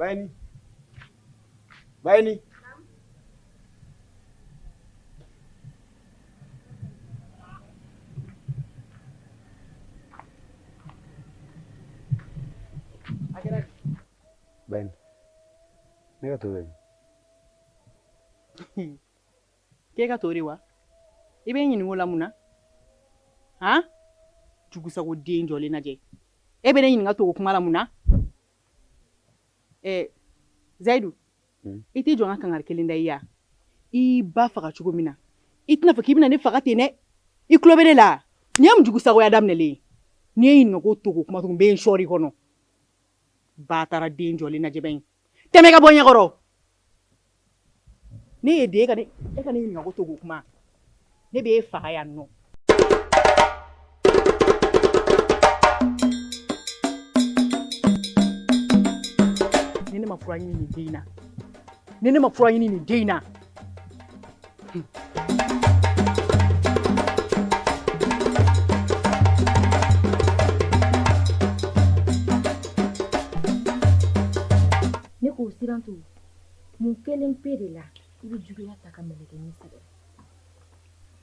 Bayani. Bayani. Ben. Ne ka to ben. Ke ka tori wa? I be ɲininko la mun na? Han? Jugusago den jɔlen lajɛ. E be ne ɲininka to kuma la mun na? Zayidu. I t'i jɔ n ka kankari kelen da i ya. I ba faga cogo min na. I tɛna fɔ k'i bɛna ne faga ten dɛ. I tulo bɛ ne la. Ni ye mun jugusagoya daminɛlen? Ni ye ɲininka ko to ko kuma tun bɛ n sɔɔri kɔnɔ. Ba taara den jɔlen lajɛ bɛ yen. Tɛmɛ ka bɔ ɲɛkɔrɔ. Ne ye den e ka ne ɲininka ko to ko kuma. Ne bɛ e faga yan nɔ. Ni ne ma fura ɲini nin den na. Ni ne ma fura ɲini nin den na. Ne ko sirantu mun kelen pe de la I bɛ juguya ta ka mɛlɛkɛ ni sɛbɛ.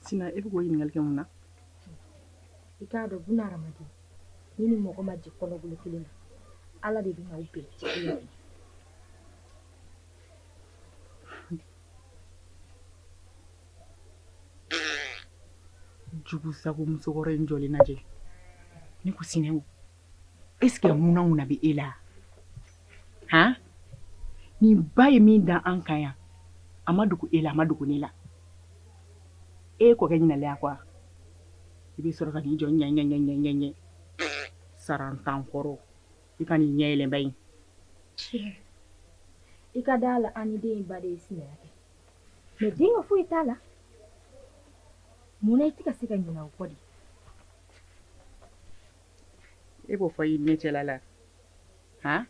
Sina e bɛ k'o ɲininkali kɛ mun na? I k'a dɔn buna hadamaden ni ni mɔgɔ ma jɛ kɔnɔbolo kelen na Ala de bɛ n'aw bɛɛ jɛ kelen na. Jugusago musokɔrɔ in jɔlen lajɛ. Ne ko Sinɛw, est-ce que ŋuna bɛ e la? Han? Nin ba ye min da an kan yan, a ma dogo e la, a ma dogo ne la. E kɔkɛ ɲinɛlen quoi? I bɛ sɔrɔ ka n'i jɔ ɲɛ sarantankɔrɔ. I ka nin ɲɛ yɛlɛn ba in. I ka da la an ni den ba de ye Sinɛya kɛ. Mais den ka foyi t'a la. Mun na I tɛ ka se ka ɲinɛ o kɔ de? E b'o fɔ I ɲɛ cɛla la. Han?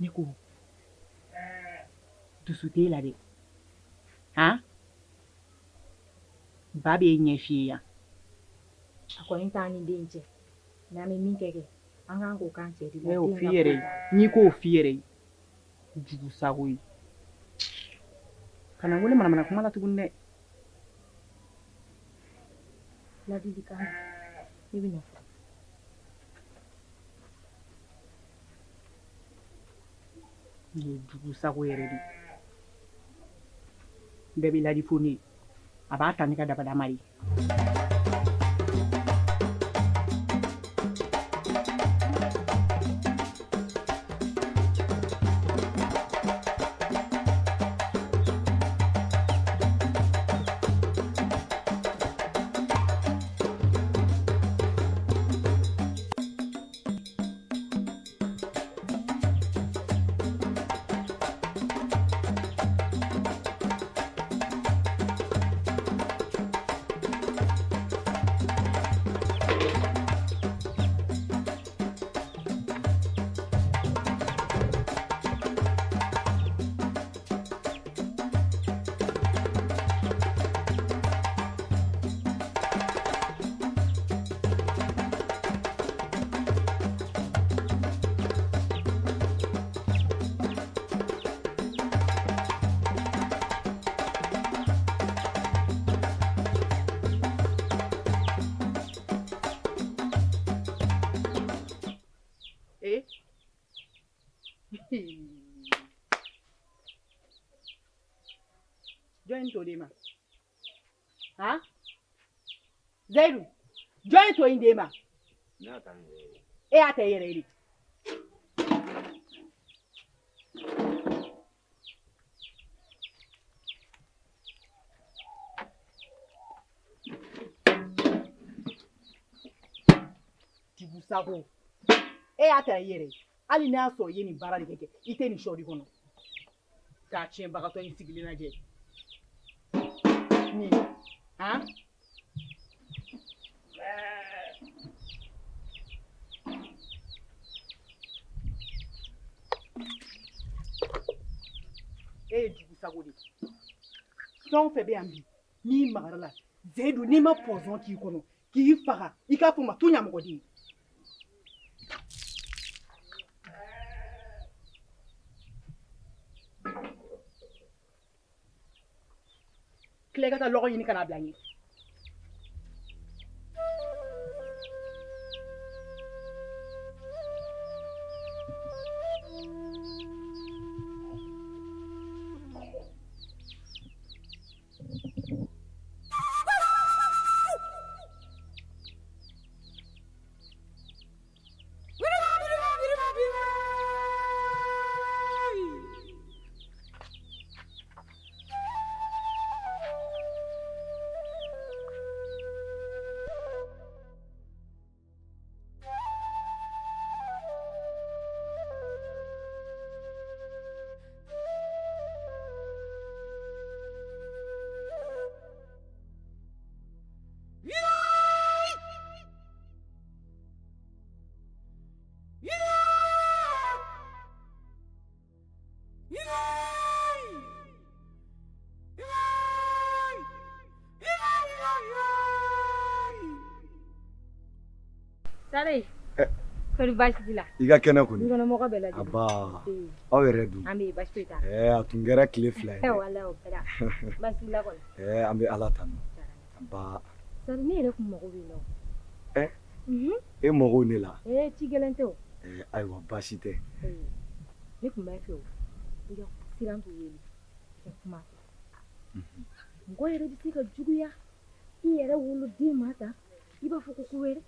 Ne ko dusu t'e la dɛ. Han? Ba b'e ɲɛ f'i ye yan. A kɔni t'an ni den cɛ. N'an bɛ min kɛ an kan k'o k'an cɛ de la. Ne y'o f'i yɛrɛ ye. N'i k'o f'i yɛrɛ ye. Jugusago ye. Kana n wele manamana kuma la tuguni dɛ. Ladilikan ne bɛ na fɔ. Nin ye jugusago yɛrɛ de. Bɛɛ bɛ ladi fo ne ye. A b'a ta ne ka dabadama de. Join to dema. Ha? Zaidu, join to indema. Na ta ne. E ata yere ri. Jugusago. E ata yere. Ali n'a sɔrɔ I ye nin baara de kɛ I tɛ nin sɔɔri kɔnɔ. K'a tiɲɛbagatɔ in sigilen lajɛ. Nin, han? E ye jugusago de. Fɛn o fɛn bɛ yan bi, n'i magara la, Zayidu n'i ma pɔsɔn k'i kɔnɔ, k'i faga, I k'a fɔ n ma to ɲamɔgɔden. tila ka taa lɔgɔ ɲini ka na bila n ye. Sare. Kori baasi t'i la. I ka kɛnɛ kɔni. Dukɔnɔmɔgɔ bɛɛ lajɛlen. Aba. Aw yɛrɛ dun. An bɛ baasi foyi t'a la. A tun kɛra tile 2 ye. Walahi o kɛra. Baasi t'i la kɔni. An bɛ Ala tanu. Aba. Sare ne yɛrɛ kun mago b'i la o. E mago ne la. Ci gɛlɛn tɛ o. Ayiwa baasi tɛ. Ne kun b'a fɛ o. I ka siran t'u wele. I ka kuma fɛ. Mɔgɔ yɛrɛ bɛ se ka juguya. I yɛrɛ woloden ma ta. I b'a fɔ ko ko wɛrɛ.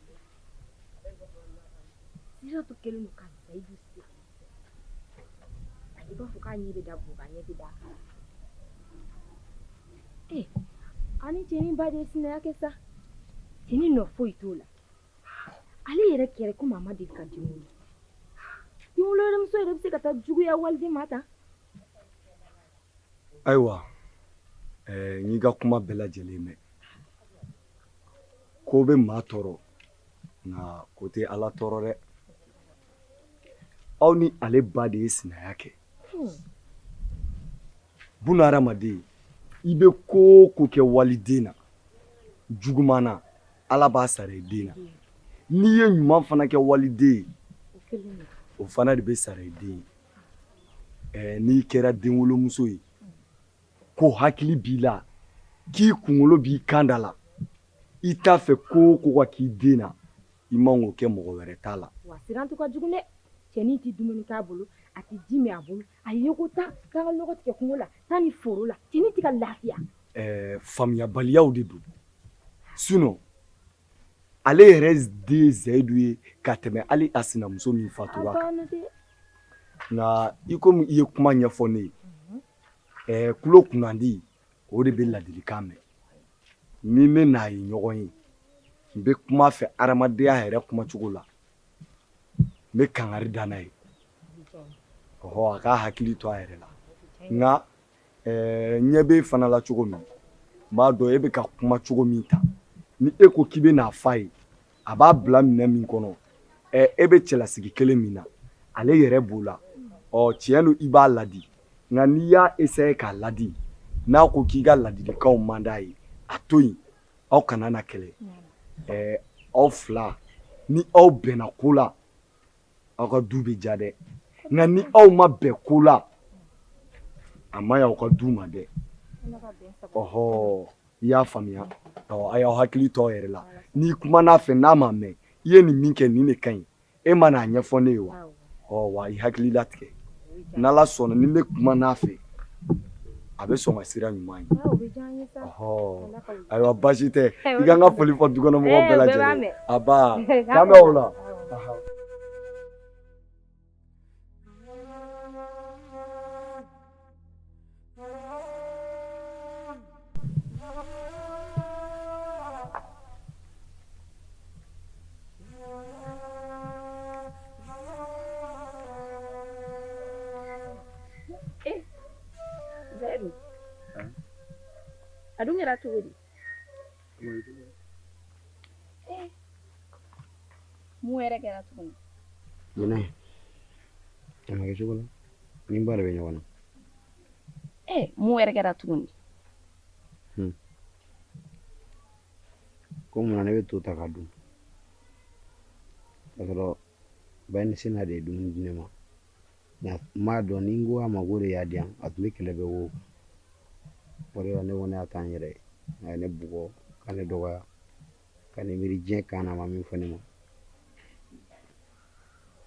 Siratu kelen don ka Zayidu se. I b'a fɔ k'a ɲɛ bɛ da bɔ ka ɲɛ tɛ da kan. Ani cɛnin ba de ye sinaya kɛ sa. Cɛnin nɔ foyi t'o la. Ale yɛrɛ kɛrɛ komi a ma deli ka den wolo. Den wolomuso yɛrɛ bɛ se ka taa juguya waliden ma ta. Ayiwa n y'i ka kuma bɛɛ lajɛlen mɛn. Ko bɛ maa tɔɔrɔ nka ko tɛ Ala tɔɔrɔ dɛ. Aw ni ale ba de ye sinaya kɛ. Buna hadamaden i bɛ ko o ko kɛ waliden na juguman na Ala b'a sara i den na. N'i ye ɲuman fana kɛ waliden ye o fana de bɛ sara i den ye. N'i kɛra den wolomuso ye ko hakili b'i la k'i kunkolo b'i kan da la i t'a fɛ ko o ko ka k'i den na i man k'o kɛ mɔgɔ wɛrɛ t'a la. Wa siran t'u ka jugu dɛ. Cɛnin tɛ dumuni k'a bolo a tɛ ji min a bolo a ye ko ta k'an ka lɔgɔ tigɛ kungo la taa ni foro la cɛnin tɛ ka lafiya. Faamuyabaliyaw de don sinon ale yɛrɛ den ye Zayidu ye ka tɛmɛ hali a sinamuso min fatura kan. Nka i komi i ye kuma ɲɛfɔ ne ye tulo kunnandi o de bɛ ladilikan mɛn. Ni ne n'a ye ɲɔgɔn ye n bɛ kuma fɛ adamadenya yɛrɛ kumacogo la n bɛ kangari da n'a ye. A ka hakili to a yɛrɛ la nka ɲɛ bɛ fana la cogo min n b'a dɔn e bɛ ka kuma cogo min ta ni e ko k'i bɛ n'a f'a ye a b'a bila minɛ min kɔnɔ e bɛ cɛlasigi kelen min na ale yɛrɛ b'o la tiɲɛ don i b'a ladi nka n'i y'a essayer k'a ladi n'a ko k'i ka ladilikanw man d'a ye a to yen aw kana na kɛlɛ. Aw fila ni aw bɛnna ko la aw ka du bɛ ja dɛ nka ni aw ma bɛn ko la a ma y'aw ka du ma dɛ. I y'a faamuya a y'aw hakili to aw yɛrɛ la n'i kuma n'a fɛ n'a ma mɛn i ye nin min kɛ nin de ka ɲi e ma n'a ɲɛfɔ ne ye wa wa i hakili latigɛ n'Ala sɔnna ni ne kuma n'a fɛ a bɛ sɔn ka sira ɲuman ye. Ayiwa baasi tɛ i ka n ka foli fɔ dukɔnɔmɔgɔw bɛɛ lajɛlen. Aba k'an bɛ o la. A dun kɛra cogo di? Mun yɛrɛ kɛra tuguni? Jɛnɛ, a ma kɛ cogo la ni n ba de bɛ ɲɔgɔn na. Mun yɛrɛ kɛra tuguni? Ko munna ne bɛ to ta ka dun k'a sɔrɔ ba ni sina de ye dumuni di ne ma nka n b'a dɔn ni n ko a ma ko de y'a di yan a tun bɛ kɛlɛ bɛ wo o de la ne ko ne y'a ta n yɛrɛ ye. ne bugɔ ka ne dɔgɔya ka ne miiri diɲɛ kan na ma min fɔ ne ma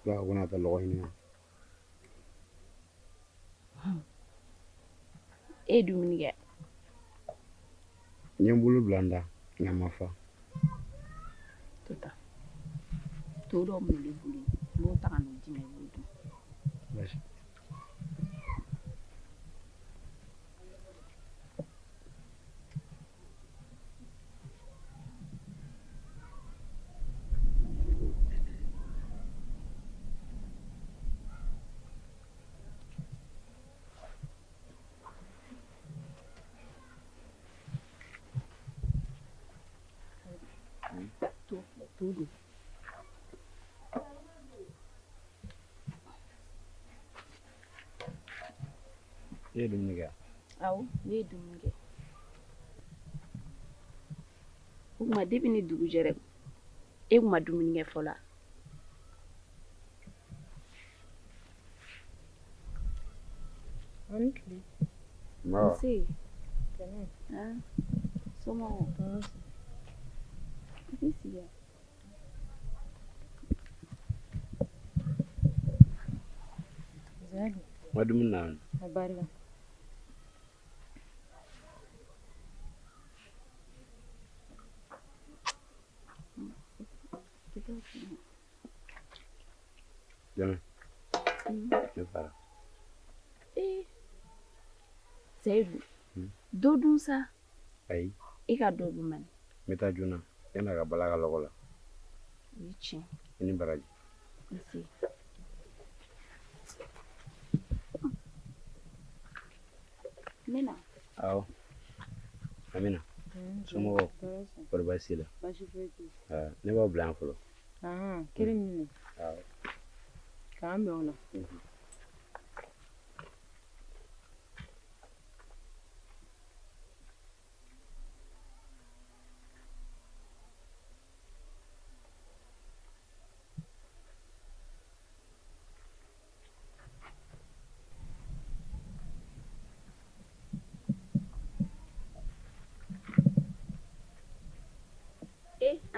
ko ko n'a tɛ lɔgɔ ɲini na e ye dumuni kɛ n ye n bolo bila n da nka n ma fa to dɔ minɛ bolo n b'o ta ka n'o d'i ma i b'o dun basi to dun e ye dumuni kɛ awɔ ne ye dumuni kɛ o tuma depuis ni dugu jɛra e kun ma dumuni kɛ fɔlɔ Ani tile. nse Tɛnɛ. somɔgɔw i k'i sigi yan Zɛdu. n ka dumuni na A barika. dɛmɛ ne fara Seyidu dɔ dun sa ayi i ka dɔ dun mani n bɛ taa joona yan'a ka bala ka lɔgɔ la o ye tiɲɛ i ni baraji nse ne na awɔ amina somɔgɔw kɔri baasi la Baasi foyi tɛ yen. ne b'aw bila yan fɔlɔ Kelen min de. awɔ K'an bɛn o la.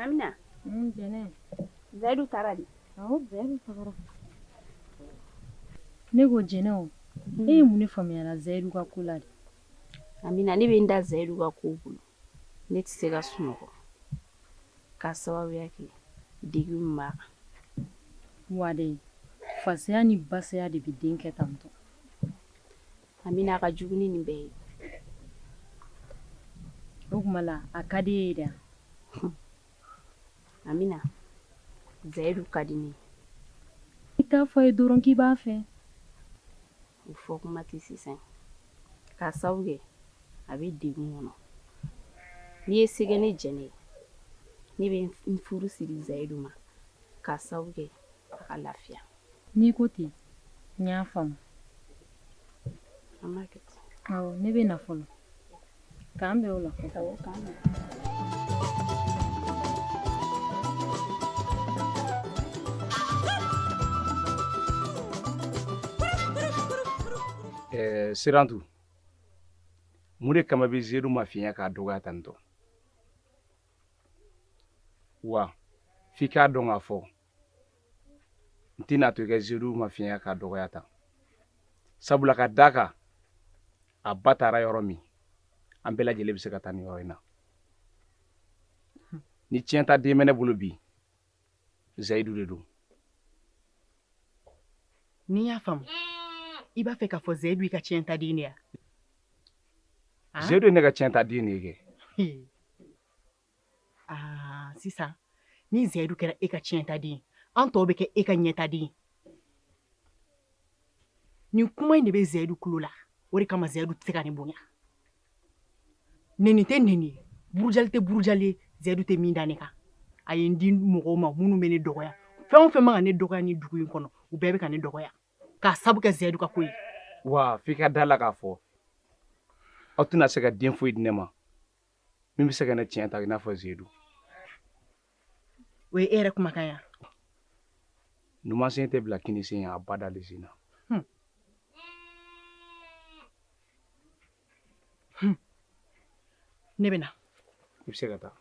Amina Jɛnɛ. Zayidu taara di Awɔ Zɛdu tagara. Ne ko Jɛnɛ o. E ye mun de faamuyala Zɛdu ka ko la de? Amina ne bɛ n da Zayidu ka ko bolo ne tɛ se ka sunɔgɔ k'a sababuya kɛ degun min b'a kan Wa de fasaya ni basaya de bɛ den kɛ tantɔ. Amina a ka jugu ni nin bɛɛ ye O kuma la a ka di e ye de wa? Amina Zayidu ka di ne ye I t'a fɔ a ye dɔrɔn k'i b'a fɛ. o fɔ kuma tɛ sisan k'a sababu kɛ a bɛ degun kɔnɔ n'i ye se kɛ ne jɛnɛ ye ne bɛ n furu siri Zayidu ma k'a sababu kɛ a ka lafiya N'i ko ten n y'a faamu. an b'a kɛ ten Awɔ ne bɛ na fɔlɔ. K'an bɛn o la. awɔ k'an bɛn Sirantu mun de kama bɛ Zayidu ma fiɲɛ k'a dɔgɔya tan tɔ wa f'i k'a dɔn k'a fɔ n tɛna to i ka Zayidu ma fiɲɛ k'a dɔgɔya tan sabula ka d'a kan a ba taara yɔrɔ min an bɛɛ lajɛlen bɛ se ka taa nin yɔrɔ in na ni tiɲɛ ta den bɛ ne bolo bi Zayidu de don N'i y'a faamu i b'a fɛ k'a fɔ Zayidu i ka tiɲɛ ta den de ya Zayidu ye ne ka tiɲɛ ta den de ye kɛ sisan ni Zayidu kɛra e ka tiɲɛ ta den an tɔw bɛ kɛ e ka ɲɛta den nin kuma in de bɛ Zayidu kulo la o de kama Zayidu tɛ se ka ne bonya neni tɛ neni ye burujali tɛ burujali ye Zayidu tɛ min da ne kan a ye n di mɔgɔw ma minnu bɛ ne dɔgɔya fɛn o fɛn man ka ne dɔgɔya ni dugu in kɔnɔ u bɛɛ bɛ ka ne dɔgɔya k'a sabu kɛ Zayidu ka ko ye wa f'i ka da la k'a fɔ aw tɛna se ka den foyi di ne ma min bɛ se ka ne tiɲɛ ta i n'a fɔ Zayidu o ye e yɛrɛ kumakan ya numansen tɛ bila kini sen a ba dalen sen na ne bɛ na. I bɛ se ka taa.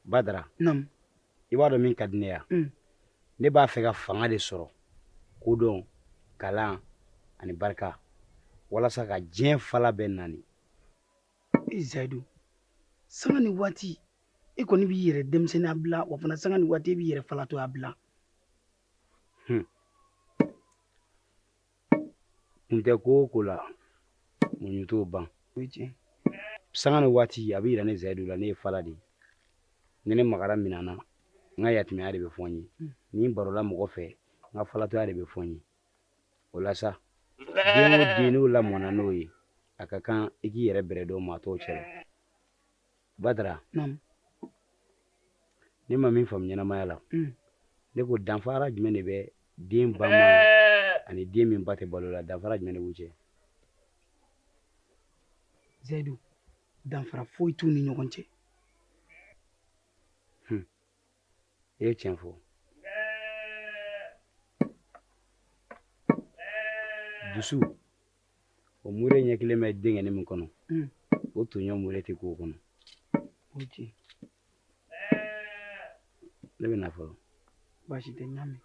Badara. Naamu. I b'a dɔn min ka di ne ye. Ne b'a fɛ ka fanga de sɔrɔ, kodɔn, kalan ani barika, walasa ka diɲɛ fala bɛɛ nani. Zayidu, sanga ni waati e kɔni b'i yɛrɛ denmisɛnninya bila, wa fana sanga ni waati e b'i yɛrɛ falatoya bila. N tɛ ko o ko la, muɲu t'o ban. O ye tiɲɛ. Sanga ni waati a bɛ yira ne Zayidu la ne ye fala de ye. Ni ne magara minɛn na, n ka yatimɛya de bɛ fɔ n ye. Ni n barola mɔgɔ fɛ, n ka falatoya de bɛ fɔ n ye. O la sa, den o den n'o lamɔna n'o ye, a ka kan i k'i yɛrɛ bɛrɛ dɔn maa tɔw cɛ la. Badara, ne ma min faamu ɲɛnamaya la, ne ko danfara jumɛn de bɛ den ba ma ani den min ba tɛ balo la, danfara jumɛn de b'u cɛ? Zayidu, danfara foyi t'u ni ɲɔgɔn cɛ. I ye tiɲɛ fɔ. Dusu, o mure ɲɛ kelen bɛ denkɛnin min kɔnɔ, o toɲɔ mure tɛ k'o kɔnɔ. O ye tiɲɛ. Ne bɛ na fɔlɔ. Baasi tɛ, n y'a mɛn.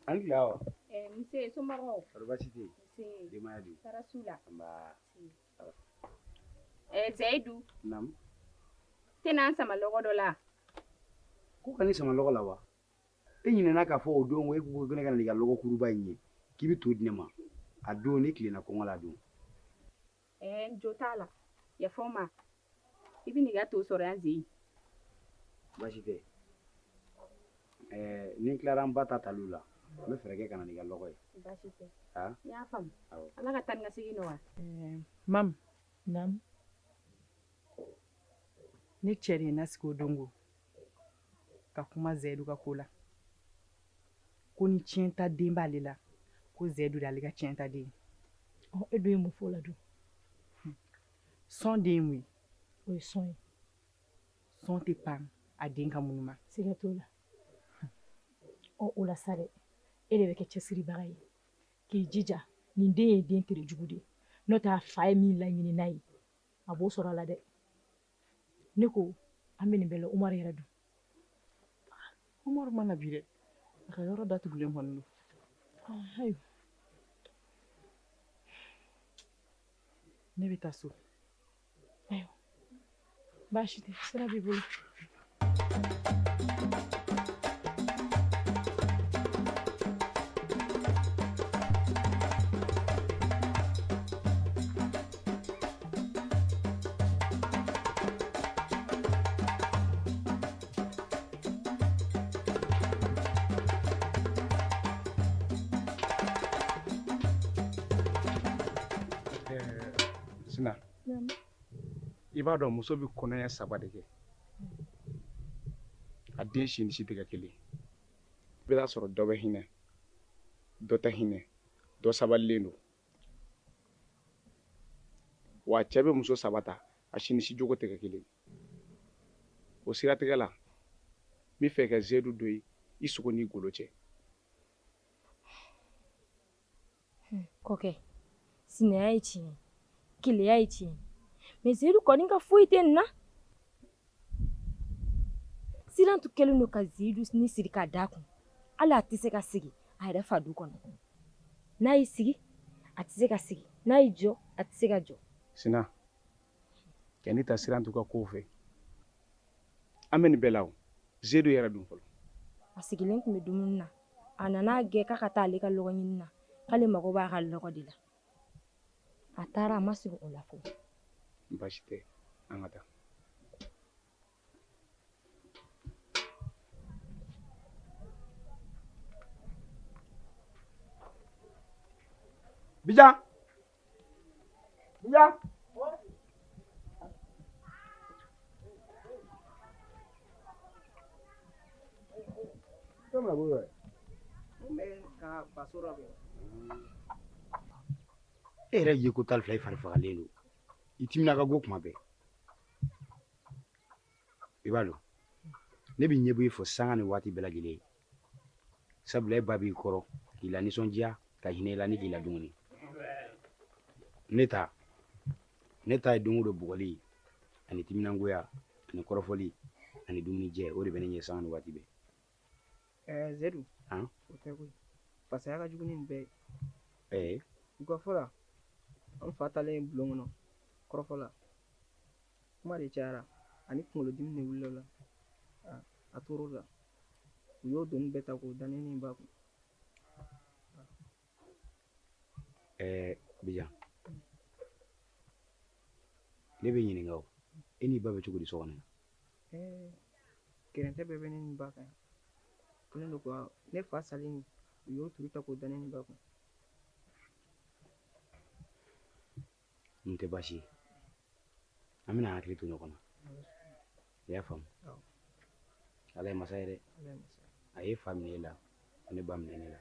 An tila wa? Nse somɔgɔw. Kɔrɔ baasi tɛ yen? Nse. Denbaya dun? Taara su la. Nba. Zayidu. Naamu. Tɛna an sama lɔgɔ dɔ la. Ko ka ni sama lɔgɔ la wa? E ɲinɛna k'a fɔ o don e ko ko ne ka na n'i ka lɔgɔ kuruba in ye k'i bɛ to di ne ma. A don ne tilenna kɔngɔ la a don. Jo t'a la. Yafa n ma. I bɛ n'i ka to sɔrɔ yan zen. Baasi tɛ. Ni n tilara n ba ta taliw la, n bɛ fɛɛrɛ kɛ ka na n'i ka lɔgɔ ye. Baasi tɛ. N y'a faamu. Ala ka taa ni ka segin nɔgɔya. Mam. Naamu. Ne cɛ de ye na sigi o dongo ka kuma Zayidu ka ko la. Ko ni tiɲɛ ta den b'ale la, ko Zayidu de ale ka tiɲɛ ta den. E dun ye mun fɔ o la dun? Sɔn den ye mun ye? O ye sɔn ye. Sɔn tɛ pan a den ka munnu ma. Siga t'o la. O la sa dɛ, e de bɛ kɛ cɛsiribaga ye k'i jija nin den ye den tere jugu de ye. N'o tɛ a fa ye min laɲini n'a ye a b'o sɔrɔ a la dɛ. Ne ko an bɛ nin bɛɛ la Umaru yɛrɛ dun. Umaru mana bi dɛ, a ka yɔrɔ datugulen kɔni don. Ayiwa. Ne bɛ taa so. Ayiwa. Baasi tɛ, sira b'i bolo. Sina, i b'a dɔn muso bɛ kɔnɔɲɛ 3 de kɛ. A den si ni si tɛ kɛ kelen. I bɛ taa sɔrɔ dɔ bɛ hinɛ, dɔ tɛ hinɛ, dɔ sabalilen don. Wa cɛ bɛ muso 3 ta, a si ni si jogo tɛ kɛ kelen. O siratigɛ la, n bɛ fɛ ka Zayidu don i sogo n'i golo cɛ. Kɔkɛ, sinaya ye tiɲɛ, keleya ye tiɲɛ, mais Zayidu kɔni ka foyi tɛ nin na. Sirantu kɛlen don ka Zayidu ni siri k'a d'a kun, hali a tɛ se ka sigi a yɛrɛ fa du kɔnɔ. N'a y'i sigi, a tɛ se ka sigi, n'a y'i jɔ, a tɛ se ka jɔ. Sina, kɛ ne ta Sirantu ka kow fɛ. An bɛ nin bɛɛ la o, Zayidu yɛrɛ dun fɔlɔ. A sigilen tun bɛ dumuni na, a nana gɛn k'a ka taa ale ka lɔgɔ ɲini na, k'ale mago b'a ka lɔgɔ de la. A taara a ma sigi o la fɔlɔ. Baasi tɛ, an ka taa. Bija! Bija! E yɛrɛ ye ko tali fila i fari fagalen don. I timina ka go kuma bɛɛ. I b'a dɔn, ne bi ɲɛbɔ i fɔ sanga ni waati bɛɛ lajɛlen sabula e ba b'i kɔrɔ k'i la nisɔndiya ka hinɛ i la ni k'i la dumuni ne ta ye don o don bugɔli ani timinangoya ani kɔrɔfɔli ani dumuni jɛ o de bɛ ne ɲɛ sanga ni waati bɛɛ. Zedu Han? o tɛ koyi fasaya ka jugu ni nin bɛɛ ye. u ka fɔ la an fa taalen bulon kɔnɔ kɔrɔfɔ la kuma de cayara ani kunkolodimi de wulila o la a tor'o la u y'o doni bɛɛ ta k'o da ne ni n ba kun. Bijan ne bɛ ɲininka o e n'i ba bɛ cogo di so kɔnɔ yan? Gɛrɛntɛ bɛɛ bɛ ne ni n ba kan yan kelen don ka ne fa salen u y'o turu ta k'o da ne ni n ba kun. N tɛ baasi ye an bɛna hakili to ɲɔgɔn na i y'a faamu ala ye masa ye dɛ a ye fa minɛ e la ne ba minɛ ne la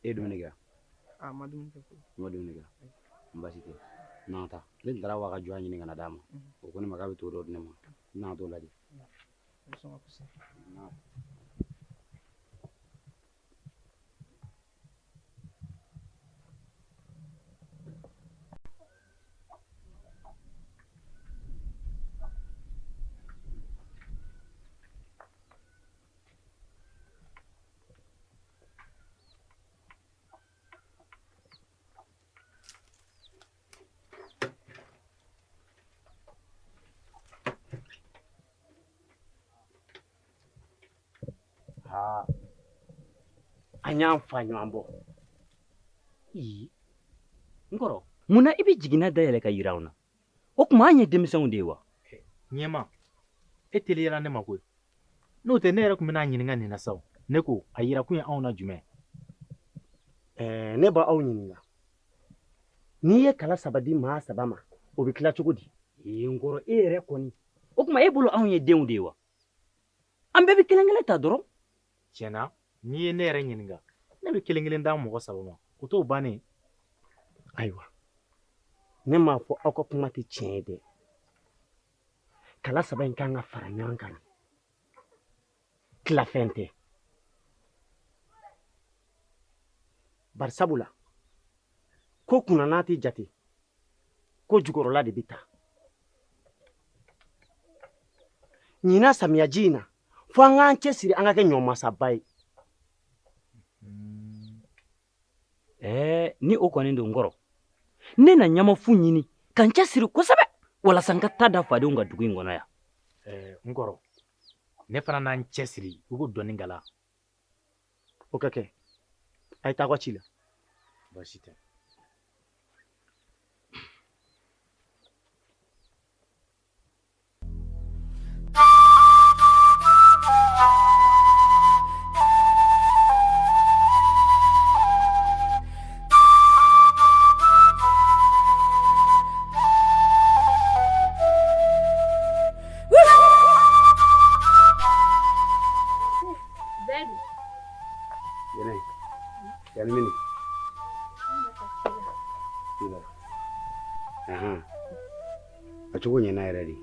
e ye dumuni kɛ a ma dumuni kɛ foyi n ma dumuni kɛ n baasi tɛ n'an ta ne taara wa ka jɔn ɲini ka na d'a ma o ko ne ma k'a bɛ to dɔ di ne ma n bɛna t'o lajɛ. An y'an fa ɲɔgɔn bɔ n kɔrɔ munna i bɛ jiginna dayɛlɛ ka yira anw na o tuma an ye denmisɛnw de ye wa? Ɲɛma e teliyara ne ma koyi n'o tɛ ne yɛrɛ tun bɛna ɲininka nin na sa ne ko a yira kun ye anw na jumɛn? Ne b'aw ɲininka n'i ye kala 3 di maa 3 ma o bɛ tila cogo di? N kɔrɔ e yɛrɛ kɔni o tuma e bolo anw ye denw de ye wa? An bɛɛ bɛ kelen kelen ta dɔrɔn. Tiɲɛna n'i ye ne yɛrɛ ɲininka ne bɛ kelen kelen d'a mɔgɔ 3 ma o t'o bannen. Ayiwa ne m'a fɔ aw ka kuma tɛ tiɲɛ ye dɛ kala 3 in kan ka fara ɲɔgɔn kan tilafɛn tɛ bari sabula ko kunna n'a tɛ jate ko jukɔrɔla de bɛ taa ɲinan samiyaji in na fo an k'an cɛsiri an ka kɛ ɲɔmasaba ye. Ni o kɔni don n kɔrɔ ne na ɲamafu ɲini ka n cɛsiri kosɛbɛ walasa n ka taa da fadenw ka dugu in kɔnɔ yan. N kɔrɔ ne fana n'an cɛsiri u ko dɔɔnin gala o ka kɛ a ye taa aw ci la. Baasi tɛ. A cogo ɲɛna yɛrɛ de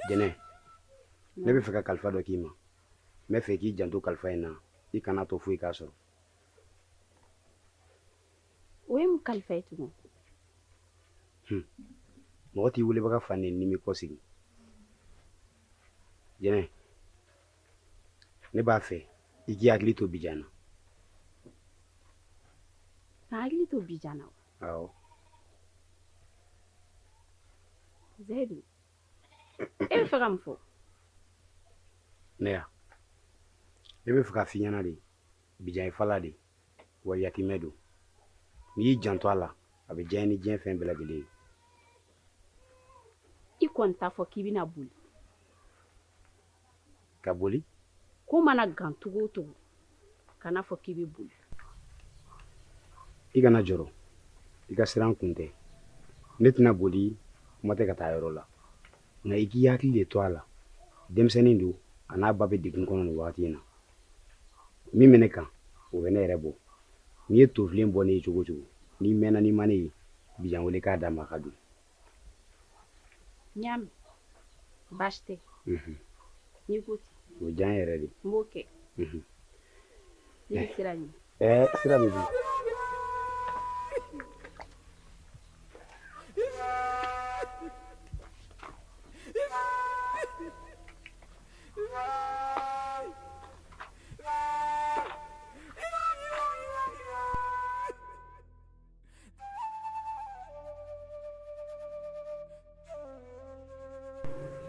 jɛnɛ ne bɛ fɛ ka kalifa dɔ k'i ma n bɛ fɛ k'i janto kalifa in na i kana to foyi k'a sɔrɔ. O ye mun kalifa ye tugun? Mɔgɔ t'i welebaga fa ni nimi kɔsigi jɛnɛ ne b'a fɛ i k'i hakili to Bijan na. Ka hakili to Bijan na? Awɔ. Zedu e bɛ fɛ ka mun fɔ? Ne ya ne bɛ fɛ ka f'i ɲɛna de Bijan ye fala de wa yatimɛ don n'i y'i janto a la a bɛ diya ni diɲɛ fɛn bɛɛ lajɛlen ye. I kɔni t'a fɔ k'i bɛna boli? Ka boli? Ko mana gan togo o togo kana fɔ k'i bɛ boli. I kana jɔrɔ i ka siran kun tɛ ne tɛna boli kuma tɛ ka taa yɔrɔ la nka i k'i hakili de to a la denmisɛnnin don a n'a ba bɛ degun kɔnɔ nin wagati in na min bɛ ne kan o bɛ ne yɛrɛ bɔ n'i ye tofilen bɔ ne ye cogo o cogo n'i mɛnna n'i ma ne ye Bijan wele k'a d'a ma a ka don. N y'a mɛn baasi tɛ N'i ko ten. O diya n yɛrɛ de. N b'o kɛ. Ne bɛ sira ɲini. Sira bɛ bin.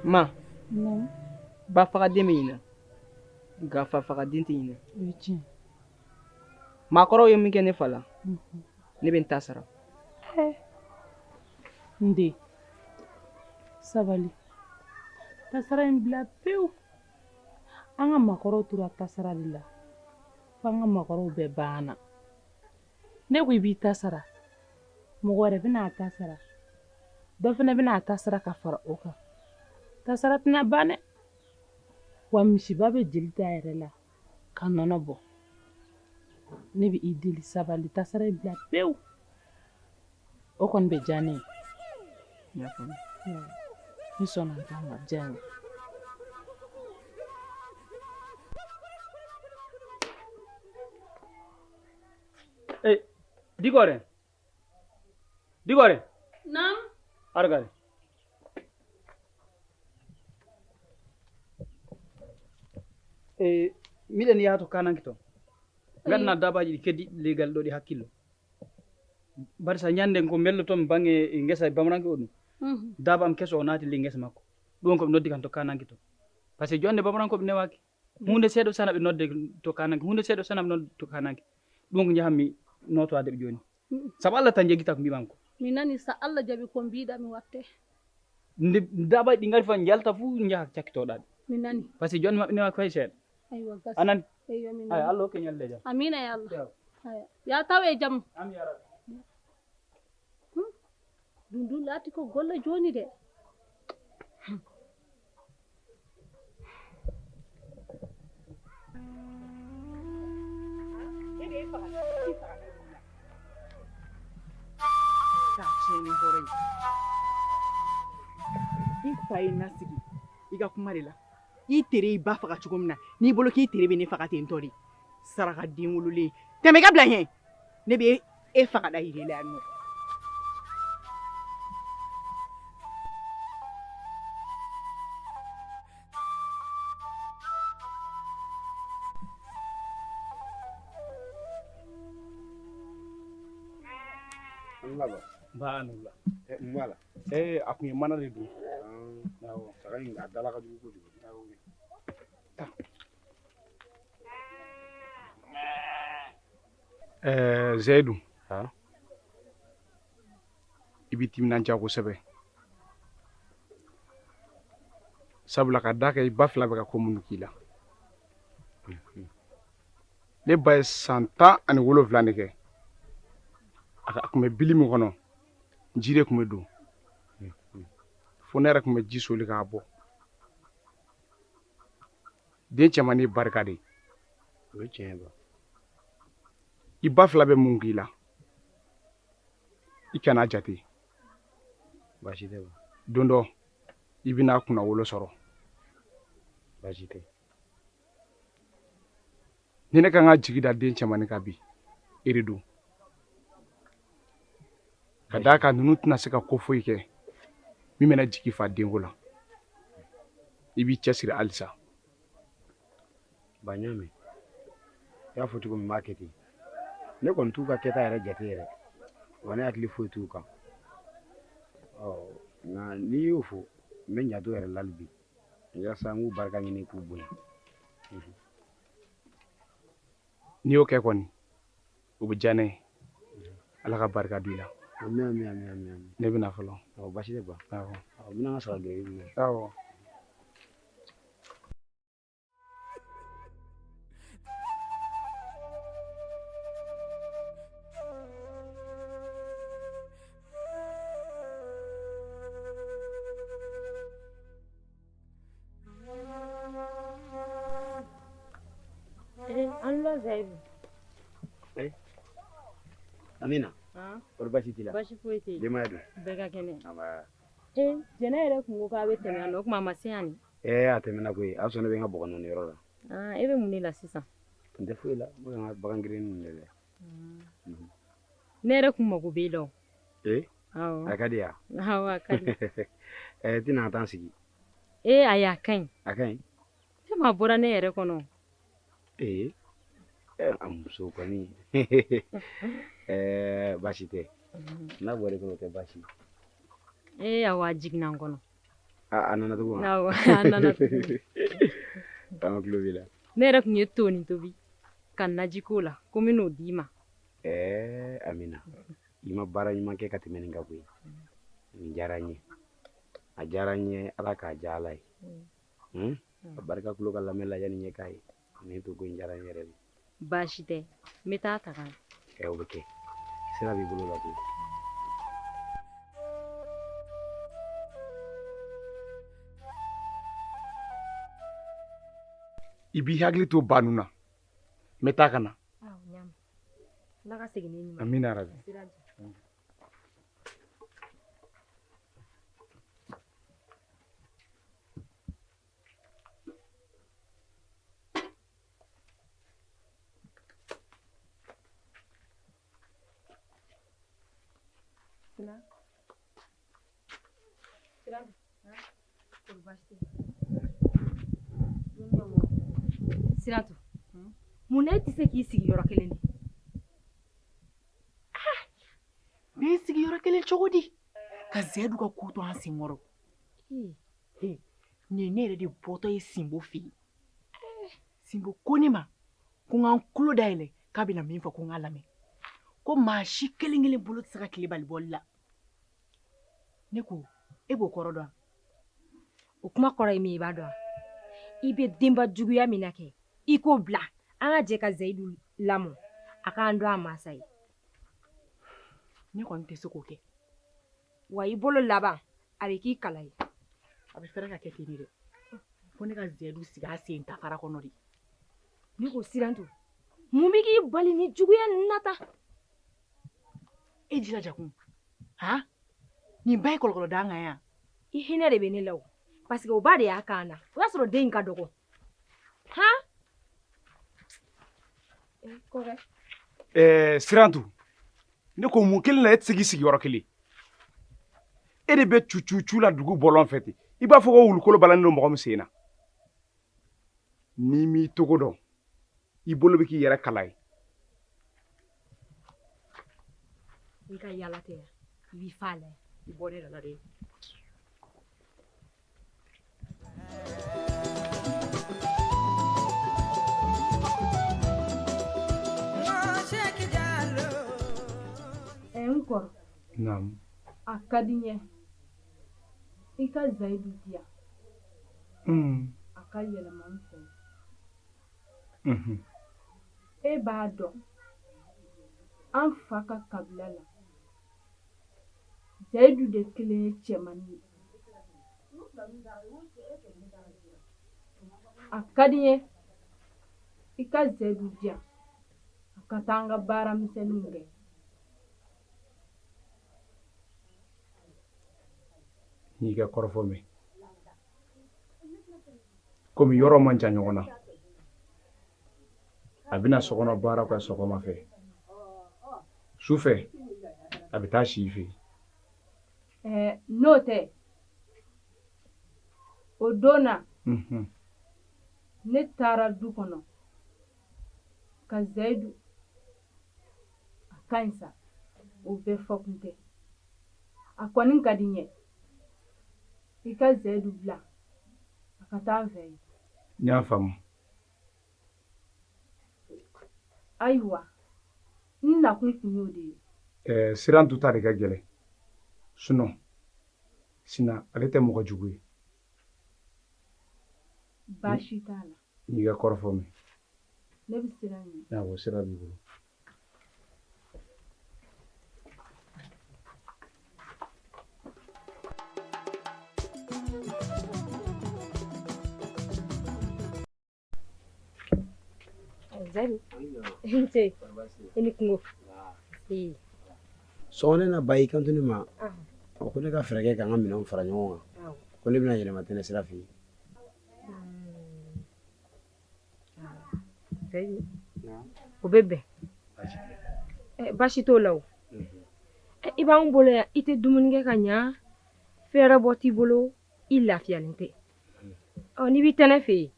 Ma. Ba fagaden bɛ ɲinɛ nka fa fagaden tɛ ɲinɛ. O ye tiɲɛ. Maakɔrɔw ye min kɛ ne fa la ne bɛ n ta sara. N den sabali tasara in bila pewu. An ka maakɔrɔw tora tasara de la fo an ka maakɔrɔw bɛɛ banna. Ne ko i b'i ta sara mɔgɔ wɛrɛ bɛna a ta sara dɔ fana bɛna a ta sara ka fara o kan. Tasara tɛna ban dɛ wa misiba bɛ jeli ta yɛrɛ la ka nɔnɔ bɔ. Ne bɛ i deli sabali tasara in bila pewu o kɔni bɛ diya ne ye. Ni sɔnna a kan ka diya n ye. Digore. Naam. Argale. Miɗen yahto kananke toon ganna dabaji ɗi keddi legal ɗo ɗi hakkillo bari sa ñanden ko belloton bange guesa bamranke o ɗum daba am keso o naati le guesa makko ɗum koɓe noddi kan to kananke to par ce que jonde bamrankoɓe newaki hunde seeɗo sana ɓe nodde to kananke hunde seeɗo sana ɓe nodde to kananke ɗum ko jahanmi notowade ɓe joni saabu Allah tan jeggita ko mbimam ko mi nani sa Allah jaɓi ko mbiɗa mi watte nde dabaji ɗi gari fa jalta fuu jaha cakkitoɗaɓe mi nani par ce que jonde mabɓe newaki fay seeɗa aywa gas anani eyyo mi ay nani Allah hokke ñalde jam amina ya Allah aya ya tawe jam am yara dundu laati ko golle joni de I fa ye nasigi i ka kuma de la i tere i ba faga cogo min na n'i bolo k'i tere bɛ ne faga ten tɔ de saraka den wololen tɛmɛ ka bila ɲɛ ne bɛ e faga da yiri la yan nɔ. Banula. Voilà. A kun ye mana de dun. Awɔ. Saga in a dala ka jugu kojugu. Zaidu. I b'i timinandiya kosɛbɛ. Sabula ka da kɛ i ba fila bɛ ka ko minnu k'i la. Ne ba ye san 17 de kɛ. A kun bɛ bili min kɔnɔ ji de kun bɛ don fo ne yɛrɛ kun bɛ ji soli k'a bɔ den cɛmannin barika de o ye tiɲɛ ba i ba fila bɛ mun k'i la i kana jate baasi tɛ ba don dɔ i bɛna kunna wolo sɔrɔ baasi tɛ ni ne kan ka jigi da den cɛmannin kan bi e de don ka d'a kan ninnu tɛna se ka ko foyi kɛ min bɛna jigi fa denko la i b'i cɛsiri halisa ba ɲaami i y'a fɔ cogo min b'a kɛ ten ne kɔni t'u ka kɛta yɛrɛ jate yɛrɛ wa ne hakili foyi t'u kan nka n'i y'o fɔ n bɛ ɲato yɛrɛ lali bi yaasa n k'u barika ɲini k'u bonya n'i y'o kɛ kɔni o bɛ diya ne ye ala ka barika don i la Amin. ne bɛna fɔlɔ baasi tɛ ba awɔ n bɛna n ka saga gɛrɛ i minɛ awɔ Allah Zaidu. Amina. Kɔri baasi t'i la? Baasi foyi tɛ yen. Denbaya dun? Bɛɛ ka kɛnɛ. Aba. Jɛnɛ yɛrɛ kun ko k'a bɛ tɛmɛ yan nɔ o kuma a ma se yan ni. a tɛmɛna koyi a sɔn ne bɛ n ka bɔgɔ nɔni yɔrɔ la. E bɛ mun de la sisan? N tɛ foyi la n bɛ n ka bagan girin ninnu de lajɛ. Ne yɛrɛ kun mago b'e la o. A ka di yan. Awɔ a ka di. Tɛna taa sigi. Ayi a ka ɲi. A ka ɲi. E ma bɔra ne yɛrɛ kɔnɔ. A muso kɔni baasi tɛ n'a bɔra kɔnɔ o tɛ baasi. Awɔ a jiginna n kɔnɔ. A nana tugun wa? Awɔ a nana tugun. An tulo b'i la. Ne yɛrɛ kun ye to nin tobi ka naji k'o la ko n bɛn'o d'i ma. Amina i ma baara ɲuman kɛ ka tɛmɛ nin kan koyi. Nin diyara n ye a diyara n ye ala k'a diya ala ye. A barika kulo ka lamɛn lajɛ ni ɲɛ k'a ye nin to ko in diyara n yɛrɛ de. Baasi tɛ n bɛ taa ta ka na. O bɛ kɛ sira b'i bolo la koyi. I b'i hakili to ba nun na n bɛ taa ka na. Ala ka segin n'i ɲuman. Amina yarabi. Siratu, mun na e tɛ se k'i sigi yɔrɔ kelen de? B'i sigi yɔrɔ kelen cogo di? Ka Zɛdu ka ko to an sen kɔrɔ. Nin ye ne yɛrɛ de bɔtɔ ye Sinbo fɛ yen. Sinbo ko ne ma ko n ka n tulo dayɛlɛ k'a bɛna min fɔ ko n k'a lamɛn. Ko maa si kelen kelen bolo tɛ se ka tile bali bɔli la. Ne ko e b'o kɔrɔ dɔn? O kuma kɔrɔ ye min i b'a dɔn? I bɛ denba juguya min na kɛ i k'o bila an ka jɛ ka Zɛyidu lamɔ a k'an dɔn a mansa ye. Ne kɔni tɛ se k'o kɛ. Wa i bolo laban a bɛ k'i kala ye. A bɛ fɛrɛ ka kɛ ten de dɛ. Fo ne ka Zɛyidu sigi a sen dafara kɔnɔ de. Ne ko Sirantu, mun bɛ k'i bali ni juguya ninnu na tan? E jilaja kun. Nin bɛɛ ye kɔlɔkɔlɔ da an kan yan. I hinɛ de bɛ ne la o. Parce que o ba de y'a kan na. O y'a sɔrɔ den in ka dɔgɔ. Sirantu ne ko mun kelen na e tɛ se k'i sigi yɔrɔ kelen. E de bɛ cu la dugu bɔlɔn fɛ ten i b'a fɔ ko wulukolo balannen don mɔgɔ min sen na. N'i m'i togo dɔn i bolo bɛ k'i yɛrɛ kala ye. I ka yala tɛ yan i b'i fa la i bɔ ne la de. N kɔrɔ. Naamu. A ka di n ye i ka Zɛyidu di yan. A ka yɛlɛma n fɛ. E b'a dɔn an fa ka kabila la Zɛyidu de kelen ye cɛmannin ye. A ka di n ye i ka Zɛyidu di yan a ka taa an ka baara misɛnninw kɛ. N'i ka kɔrɔfɔ mɛn komi yɔrɔ man jan ɲɔgɔn na a bɛna sokɔnɔ baara kɛ sɔgɔma fɛ su fɛ a bɛ taa si i fɛ. N'o tɛ o don na ne taara du kɔnɔ ka Zɛyidu a ka ɲi sa o bɛɛ fɔ kun tɛ a kɔni ka di n ye i ka Zɛyidu bila a ka taa an fɛ yen. N y'a faamu. Ayiwa n nakun kun y'o de ye. Sirantu ta de ka gɛlɛn sinon ale tɛ mɔgɔ jugu ye. Baasi t'a la. N'i ka kɔrɔfɔ mɛn. Ne bɛ sira ɲini. Awɔ sira b'i bolo. Zɛyidu n ce i ni kungo. Sɔgɔnɛ na ba y'i kanto ne ma ko ne ka fɛɛrɛ kɛ ka n ka minɛnw fara ɲɔgɔn kan ko ne bɛna yɛlɛma tɛnɛ sira fɛ yen. O bɛ bɛn baasi t'o la o i b'an bolo yan i tɛ dumuni kɛ ka ɲa fɛɛrɛ bɔ t'i bolo i lafiyalen tɛ n'i b'i tɛ ne fɛ yen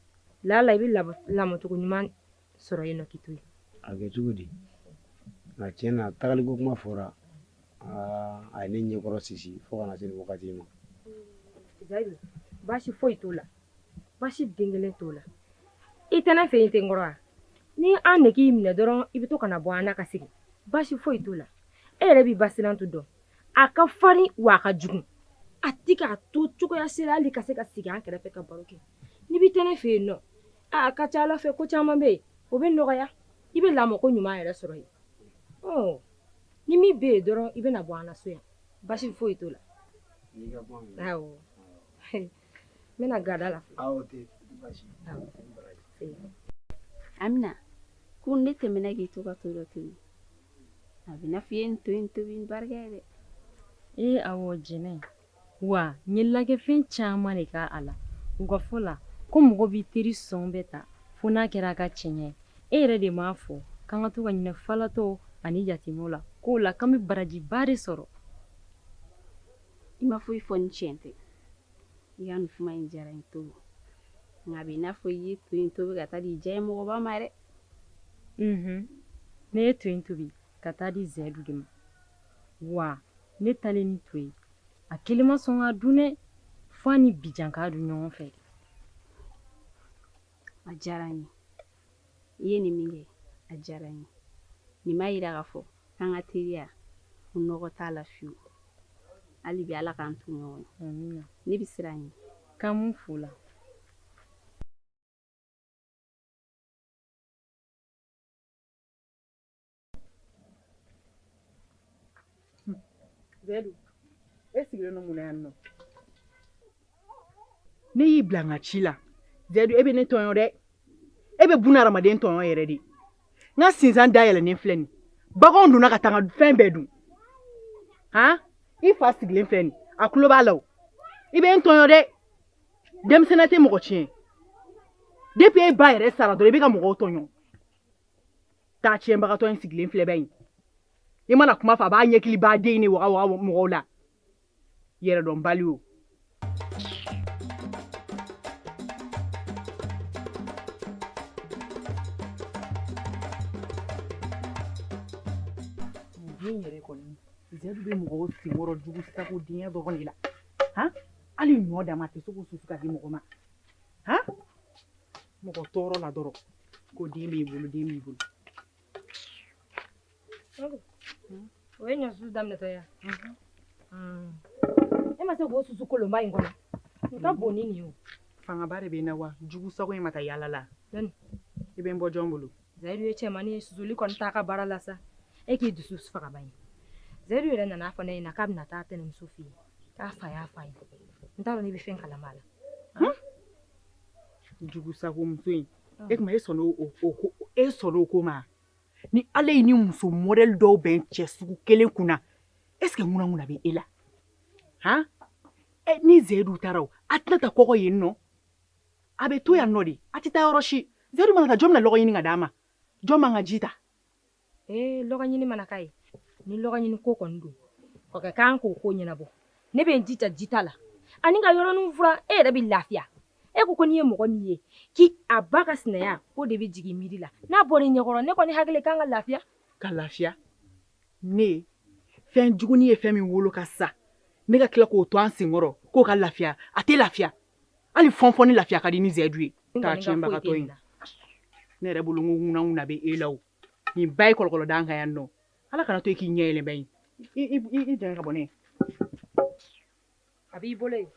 lala i bɛ lamɔcogo ɲuman sɔrɔ yen nɔ k'i to yen a kɛ cogo di nka tiɲɛ na tagaliko kuma fɔra a ye ne ɲɛkɔrɔ sisi fo ka na se nin wagati ma Zayidu baasi foyi t'o la baasi den kelen t'o la i tɛ ne fɛ yen ten kɔrɔ wa ni an nege y'i minɛ dɔrɔn i bɛ to ka na bɔ an na ka segin baasi foyi t'o la e yɛrɛ b'i basirantu dɔn a ka farin wa a ka jugu a ti k'a to cogoya sera hali ka se ka sigi an kɛrɛfɛ ka baro kɛ n'i b'i tɛ ne fɛ yen nɔ a ka ca ala fɛ ko caman bɛ yen o bɛ nɔgɔya i bɛ lamɔko ɲuman yɛrɛ sɔrɔ yen ni min bɛ yen dɔrɔn i bɛ na bɔ an na so yan baasi foyi t'o la awɔ n bɛna gada la Amina ko ne tɛmɛna k'i to ka to dɔ tobi a bɛ na fɔ i ye nin to yen tobi ni barika ye dɛ awɔ jɛnɛ wa n ye lagɛfɛn caman de k'a la u ka fɔ la ko mɔgɔ b'i teri sɔn bɛɛ ta fo n'a kɛra a ka tiɲɛ e yɛrɛ de m'a fɔ k'an ka to ka ɲinɛ falatɔ ani yatimɛw la k'o la k'an bɛ barajiba de sɔrɔ i ma foyi fɔ ni tiɲɛ tɛ i ka nin kuma in diyara n to nka a bɛ i n'a fɔ i ye to yen tobi ka taa di diya ye mɔgɔba ma dɛ ne ye to yen tobi ka taa di Zayidu de ma wa ne talen ni to ye a kelen ma sɔn ka dun dɛ fo a ni bijan k'a dun ɲɔgɔn fɛ a diyara n ye i ye nin min kɛ a diyara n ye nin b'a yira k'a fɔ k'an ka teriya ko nɔgɔ t'a la fiyewu hali bi ala k'an to ɲɔgɔn ye ne bɛ siran ɲɛ k'an mun fo la Zayidu e sigilen don mun na yan nɔ ne y'i bila n ka ci la Zayidu e bɛ ne tɔɲɔ dɛ e bɛ buna hadamaden tɔɲɔ yɛrɛ de n ka sinsan dayɛlɛnnen filɛ nin baganw donna ka taa n ka fɛn bɛɛ dun i fa sigilen filɛ nin a tulo b'a la o i bɛ n tɔɲɔ dɛ denmisɛnnin tɛ mɔgɔ tiɲɛ depuis e ba yɛrɛ sara dɔrɔn i bɛ ka mɔgɔw tɔɲɔ taa tiɲɛbagatɔ in sigilen filɛ bɛ yen i mana kuma fɔ a b'a ɲɛkili b'a den ni waga waga mɔgɔw la yɛrɛdɔn bali o den yɛrɛ kɔni Zayidu bɛ mɔgɔw senkɔrɔ jugu sago denkɛ dɔrɔn de la hali ɲɔ dama a tɛ se k'o susu ka di mɔgɔ ma mɔgɔ tɔɔrɔ la dɔrɔn ko den b'i bolo den b'i bolo o ye ɲɔsusu daminɛtɔ ye e ma se k'o susu kolonba in kɔnɔ n ka bon ni nin ye o fangaba de bɛ n na wa jugu sago in ma taa yaala la i bɛ n bɔ jɔn bolo Zayidu ye cɛmannin ye susuli kɔni t'a ka baara la sa e k'i dusu fagaba ye Zayidu yɛrɛ nana fɔ ne ɲɛna k'a bɛna taa tɛnɛmuso fɛ yen k'a fa y'a fa ye n t'a dɔn n'i bɛ fɛn kalama la jugu sago muso in e kuma e sɔnna o ko ma ni ala ye ni muso modèle dɔw bɛ n cɛ sugu kelen kunna est ce que ŋunanŋuna bɛ e la ni Zayidu taara o a tɛna taa kɔgɔ yen nɔ a bɛ to yan nɔ de a tɛ taa yɔrɔ si Zayidu mana taa jɔn bɛna lɔgɔ ɲini ka d'a ma jɔn man ka ji ta lɔgɔ ɲini mana k'a ye ni lɔgɔ ɲini ko kɔni don o ka kan k'o ko ɲɛnabɔ ne bɛ n jija jita la ani ka yɔrɔnin fura e yɛrɛ bɛ lafiya e ko n'i ye mɔgɔ min ye k'a ba ka sinaya ko de bɛ jigin miiri la n'a bɔra i ɲɛkɔrɔ ne kɔni hakili kan ka lafiya ka lafiya ne fɛn jugunin ye fɛn min wolo ka sa ne ka tila k'o to an senkɔrɔ k'o ka lafiya a tɛ lafiya hali fɔnfɔn ni lafiya ka di ni Zayidu ye k'a tiɲɛbagatɔ in ne yɛrɛ bolo n ko ŋunanŋuna bɛ e la o nin ba ye kɔlɔkɔlɔ da an kan yan nɔ ala kana to i k'i ɲɛ yɛlɛn bɛ yen i jɛn ka bɔ ne a b'i bolo yen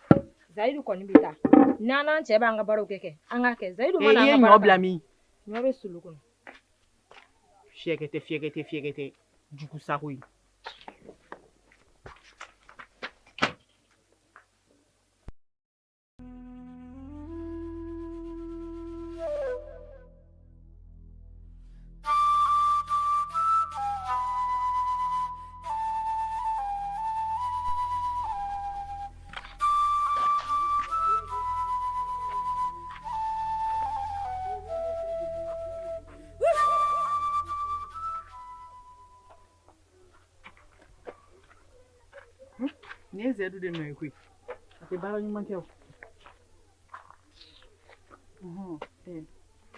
Zayidu kɔni bɛ taa n'an n'an cɛ b'an ka baaraw kɛ an k'a kɛ Zayidu mana an ka baara ɲɔ bila min ɲɔ bɛ sulu kɔnɔ fiyɛkɛ tɛ jugu sago ye Ne Zaidu de no ekwe. Ate bara nyuma keo.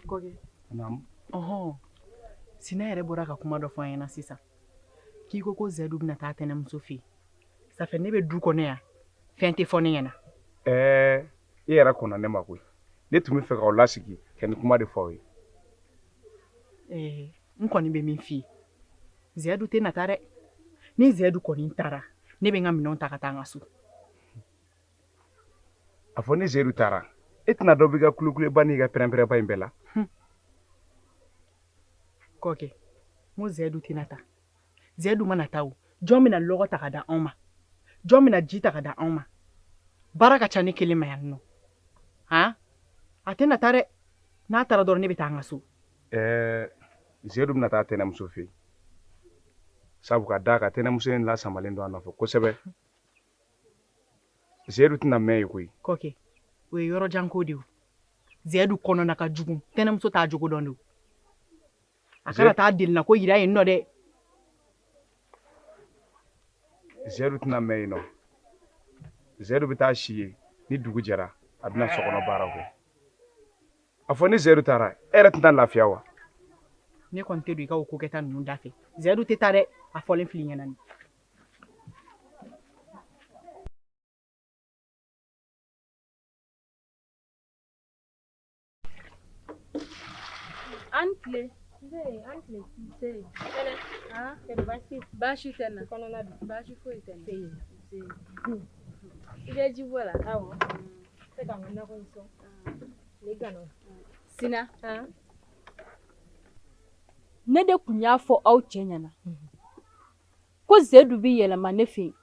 Koge. Naam. Sina yɛrɛ bɔra ka kuma dɔ fɔ an ɲɛna sisan. K'i ko Zaidu bɛna taa tɛnɛmuso fɛ yen. Ça fait ne bɛ du kɔnɔ yan. Fɛn tɛ fɔ ne ɲɛna. I yɛrɛ kɔnna ne ma koyi. Ne tun bɛ fɛ k'aw lasigi ka nin kuma de fɔ aw ye. N kɔni bɛ min f'i ye. Zaidu tɛ nata dɛ. Ni Zaidu kɔni taara, ne bɛ n ka minɛnw ta ka taa n ka so. A fɔ ni Zaidu taara, e tɛna dɔ b'i ka kulekuleba n'i ka pɛrɛn-pɛrɛnba in bɛɛ la. Kɔkɛ, n ko Zaidu tɛna taa. Zaidu mana taa o, jɔn bɛna lɔgɔ ta ka da anw ma? Jɔn bɛna ji ta ka da anw ma? Baara ka ca ne kelen ma yan nɔ. A tɛna taa dɛ. N'a taara dɔrɔn ne bɛ taa n ka so. Zaidu bɛna taa tɛnɛmuso fɛ yen. Sabu ka d'a kan tɛnɛmuso in lasamalen don a nɔfɛ kosɛbɛ. Zaidu tɛna mɛn yen koyi. Kɔkɛ, o ye yɔrɔ jan ko de o. Zaidu kɔnɔna ka jugu. Tɛnɛmuso t'a jogo dɔn de o. A kana taa delina ko yira yen nɔ dɛ. Zaidu tɛna mɛn yen nɔ. Zaidu bɛ taa si yen. Ni dugu jɛra, a bɛna sokɔnɔ baaraw kɛ. A fɔ ni Zaidu taara, e yɛrɛ tɛna lafiya wa? Ne kɔni tɛ don i ka o ko kɛta ninnu da fɛ. Zaidu tɛ taa dɛ. A fɔlen fili ɲɛna ni. An tile. An tile. Baasi tɛ na. Baasi foyi tɛ na. I bɛ ji bɔ la? Awɔ. Se ka n ka nakɔ in sɔn. Ne gana. Sina. Ne de kun y'a fɔ aw cɛ ɲɛna ko Zaidu bɛ yɛlɛma ne fɛ yen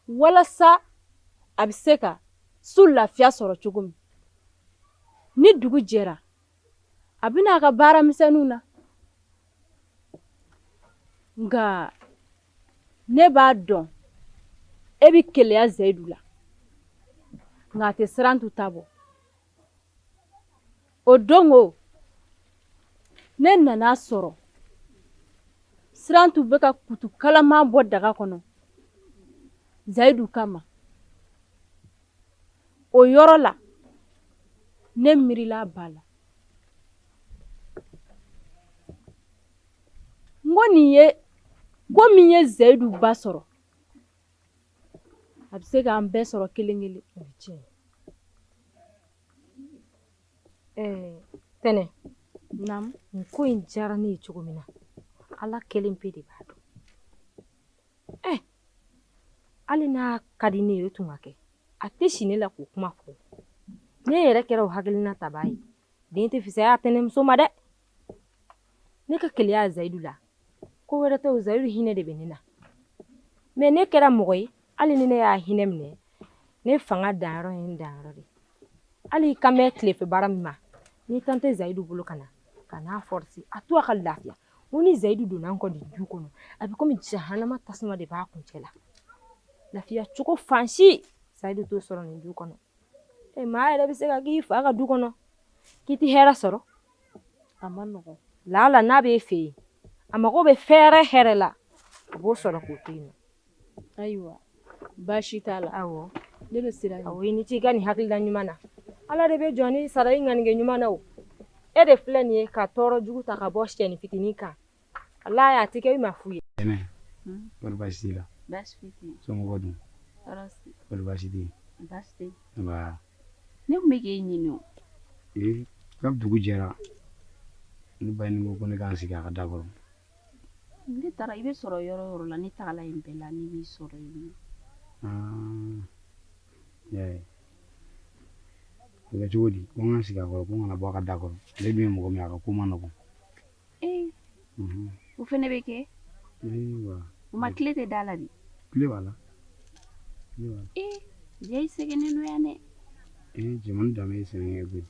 walasa a bɛ se ka su lafiya sɔrɔ cogo min. Ni dugu jɛra a bɛ n'a ka baara misɛnninw na nka ne b'a dɔn e bɛ keleya Zaidu la nka a tɛ sirantu ta bɔ. O don o ne nana sɔrɔ sirantu bɛ ka kutu kalaman bɔ daga kɔnɔ Zaidu kama. O yɔrɔ la ne miirila ba la. N ko nin ye ko min ye Zaidu ba sɔrɔ a bɛ se k'an bɛɛ sɔrɔ kelen kelen. Tɛnɛ. Naamu. Nin ko in diyara ne ye cogo min na Ala kelen pe de b'a dɔn. Hali n'a ka di ne ye o tun ka kɛ a tɛ si ne la k'o kuma fɔ. Ne yɛrɛ kɛra o hakilina tabaa ye den tɛ fisaya tɛnɛmuso ma dɛ. Ne ka keleya Zaidu la ko wɛrɛ tɛ o, Zaidu hinɛ de bɛ ne na. Mais ne kɛra mɔgɔ ye hali ni ne y'a hinɛ minɛ ne fanga danyɔrɔ ye n danyɔrɔ de. Hali kan bɛ tilefɛ baara min ma ni tan tɛ Zaidu bolo ka n'a forcer a to a ka lafiya. N ni Zaidu donna an kɔ du kɔnɔ a bɛ komi jahanama tasuma de b'a kuncɛ la. Lafiya cogo fan si Zaidu t'o sɔrɔ nin du kɔnɔ. Maa yɛrɛ bɛ se ka k'i fa ka du kɔnɔ k'i tɛ hɛrɛ sɔrɔ a ma nɔgɔn. Lala n'a b'e fɛ yen a mago bɛ fɛɛrɛ hɛrɛ la a b'o sɔrɔ k'o to yen. Ayiwa baasi t'a la. Awɔ. Ne bɛ siran Awɔ i ni ce i ka nin hakilila ɲuman na. Ala de bɛ jɔn ni sara i ŋanigɛ ɲuman na o. E de filɛ nin ye ka tɔɔrɔ jugu ta ka bɔ siyɛni fitinin kan. Ala y'a ti kɛ i ma fu ye. Wari baasi t'i la? Baasi foyi tɛ yen. Somɔgɔw dun? Tɔɔrɔ si. Wari baasi tɛ yen? Baasi tɛ yen. Nba. Ne kun bɛ k'e ɲini o. Ka dugu jɛra ne ba ni ko ko ne k'an sigi a ka da kɔrɔ. Ne taara i bɛ sɔrɔ yɔrɔ o yɔrɔ la ne tagala yen bɛɛ la ne b'i sɔrɔ yen. O kɛ cogo di? Ko n k'an sigi a kɔrɔ ko n kana bɔ a ka da kɔrɔ. Ale dun ye mɔgɔ min ye a ka ko ma nɔgɔn. O fɛnɛ bɛ kɛ? O ma tile tɛ da la de? Tile b'a la. Ja i sɛgɛnnen don yan dɛ. Cɛmani danbe ye sɛnɛkɛ koyi.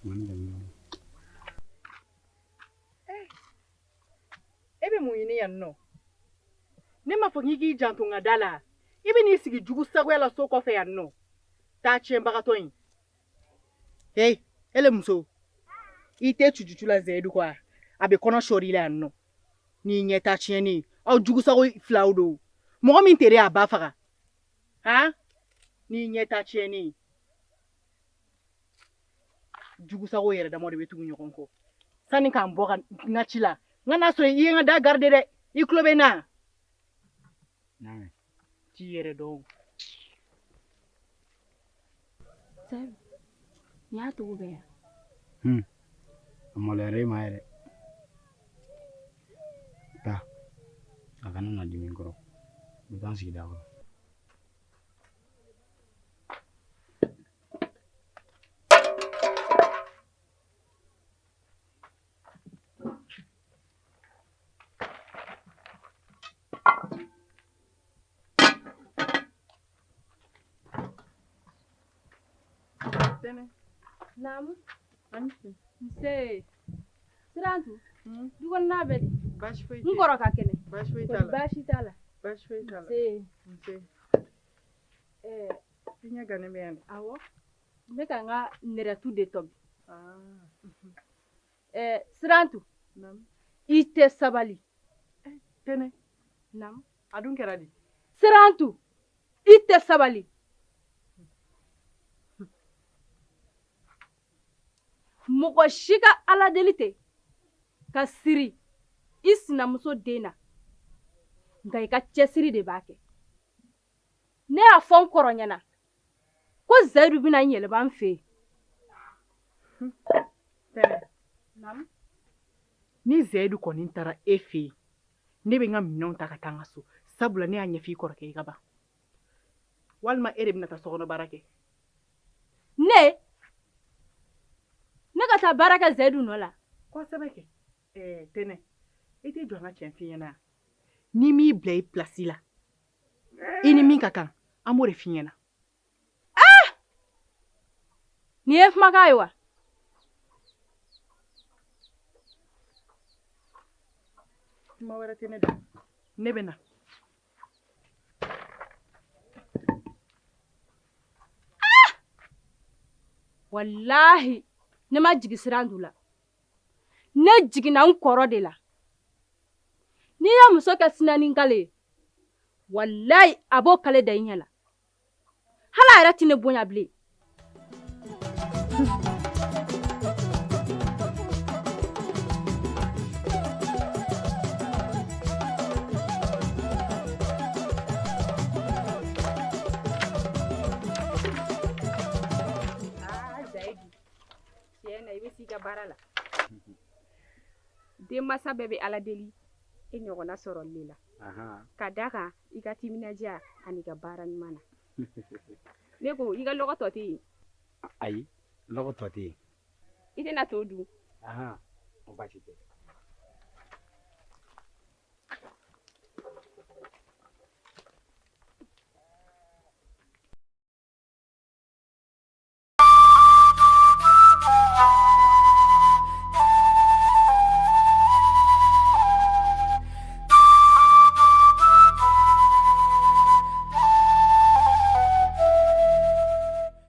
Cɛmani danbe. E bɛ mun ɲini yan nɔ? Ne m'a fɔ k'i k'i janto n ka da la. I bɛ n'i sigi jugu sagoya la so kɔfɛ yan nɔ. Taa tiɲɛbagatɔ in. Ele muso. I tɛ cucucu la Zaidu kɔ a bɛ kɔnɔ sɔri la yan nɔ. N'i ɲɛ taa tiɲɛni aw jugu sago filaw don. mɔgɔ min tere a ba faga han n'i ɲɛ ta tiɲɛni jugusago yɛrɛ dama de bɛ tugu ɲɔgɔn kɔ sani k'an bɔ ka n ka ci la n ka n'a sɔrɔ i ye n ka da garide dɛ i tulo bɛ n na t'i yɛrɛ dɔn Sabe, ni y'a togo bɛɛ a maloyara e ma yɛrɛ taa a kana na dimi kɔrɔ n bɛ taa n sigi da kɔrɔ Namu. Nse. Sirantu. Dugon na bedi. Bashi foyi. Ngoro ka kene. Bashi foyi tala. Bashi tala. Bashi foyi tala. Nse. Inya gane me yan. Awo. Me ka nga neretu de tobi. Sirantu. Nam. Ite sabali. Tene. Nam. Adun kɛra di. Sirantu. Ite sabali. Mɔgɔ si ka ala deli tɛ ka siri i sinamuso den na nka i ka cɛsiri de b'a kɛ ne y'a fɔ n kɔrɔ ɲɛna ko zayidu bɛna n yɛlɛma n fɛ yen ni zayidu kɔni taara e fɛ yen ne bɛ n ka minɛnw ta ka taa n ka so sabula ne y'a ɲɛfɔ i kɔrɔkɛ i ka ban walima e de bɛna taa sokɔnɔ baara kɛ ne ka taa baara kɛ zayidu nɔ la kosɛbɛ kɛ tɛnɛ i tɛ jɔ an ka cɛn f'i ɲɛna ni m'i bila i pilasi la i ni min ka kan an b'o de f'i ɲɛna nin ye kumakan ye wa kuma wɛrɛ tɛ ne da ne bɛ na wallahi ne ma jigi Sirantu la ne jiginna n kɔrɔ de la n'i ye muso kɛ sinanikale ye wallahi a b'o kale da i ɲɛ la hali a yɛrɛ tɛ ne bonya bilen baara la denmasa bɛɛ bɛ ala deli e ɲɔgɔnna sɔrɔli la ka da kan i ka timinadiya ani ka baara ɲuman na ne ko i ka lɔgɔ tɔ tɛ yen ayi lɔgɔ tɔ tɛ yen i tɛna to dun o baasi tɛ